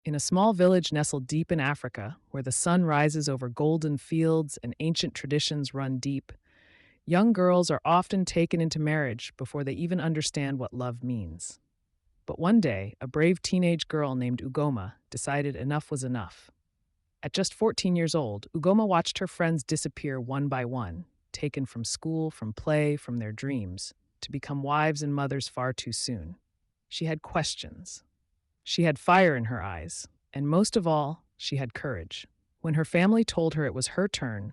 In a small village nestled deep in Africa, where the sun rises over golden fields and ancient traditions run deep, young girls are often taken into marriage before they even understand what love means. But one day, a brave teenage girl named Ugoma decided enough was enough. At just 14 years old, Ugoma watched her friends disappear one by one, taken from school, from play, from their dreams, to become wives and mothers far too soon. She had questions. She had fire in her eyes, and most of all, she had courage. When her family told her it was her turn,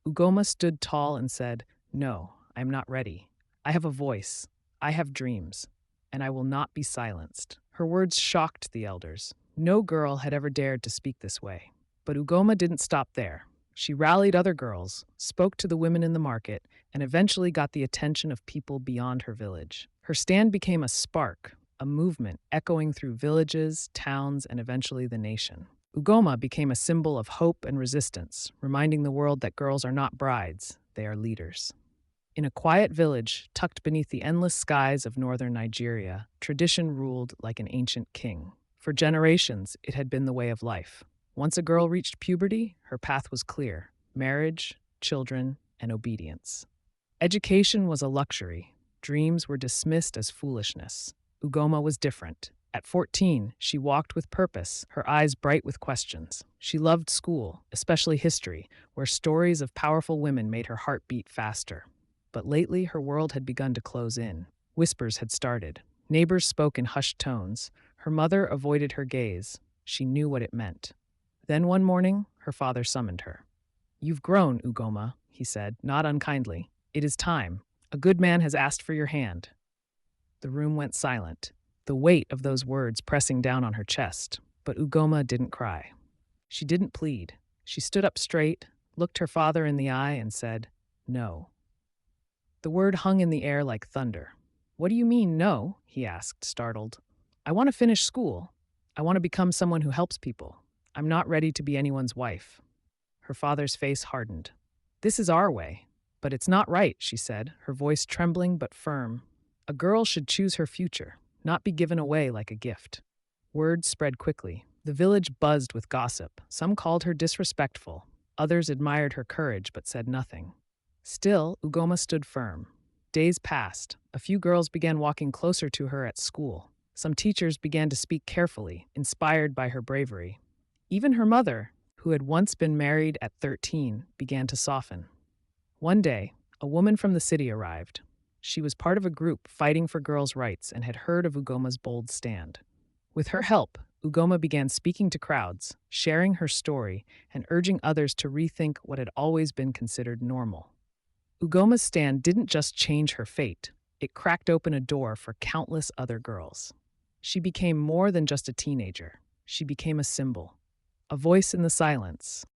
Ugoma stood tall and said, "No, I am not ready. I have a voice. I have dreams, and I will not be silenced." Her words shocked the elders. No girl had ever dared to speak this way. But Ugoma didn't stop there. She rallied other girls, spoke to the women in the market, and eventually got the attention of people beyond her village. Her stand became a spark, a movement echoing through villages, towns, and eventually the nation. Ugoma became a symbol of hope and resistance, reminding the world that girls are not brides, they are leaders. In a quiet village, tucked beneath the endless skies of northern Nigeria, tradition ruled like an ancient king. For generations, it had been the way of life. Once a girl reached puberty, her path was clear: marriage, children, and obedience. Education was a luxury. Dreams were dismissed as foolishness. Ugoma was different. At 14, she walked with purpose, her eyes bright with questions. She loved school, especially history, where stories of powerful women made her heart beat faster. But lately, her world had begun to close in. Whispers had started. Neighbors spoke in hushed tones. Her mother avoided her gaze. She knew what it meant. Then one morning, her father summoned her. "You've grown, Ugoma," he said, not unkindly. "It is time. A good man has asked for your hand." The room went silent, the weight of those words pressing down on her chest. But Ugoma didn't cry. She didn't plead. She stood up straight, looked her father in the eye, and said, "No." The word hung in the air like thunder. "What do you mean, no?" he asked, startled. "I want to finish school. I want to become someone who helps people. I'm not ready to be anyone's wife." Her father's face hardened. "This is our way." "But it's not right," she said, her voice trembling but firm. "A girl should choose her future, not be given away like a gift." Word spread quickly. The village buzzed with gossip. Some called her disrespectful. Others admired her courage but said nothing. Still, Ugoma stood firm. Days passed. A few girls began walking closer to her at school. Some teachers began to speak carefully, inspired by her bravery. Even her mother, who had once been married at 13, began to soften. One day, a woman from the city arrived. She was part of a group fighting for girls' rights and had heard of Ugoma's bold stand. With her help, Ugoma began speaking to crowds, sharing her story, and urging others to rethink what had always been considered normal. Ugoma's stand didn't just change her fate, it cracked open a door for countless other girls. She became more than just a teenager. She became a symbol, a voice in the silence,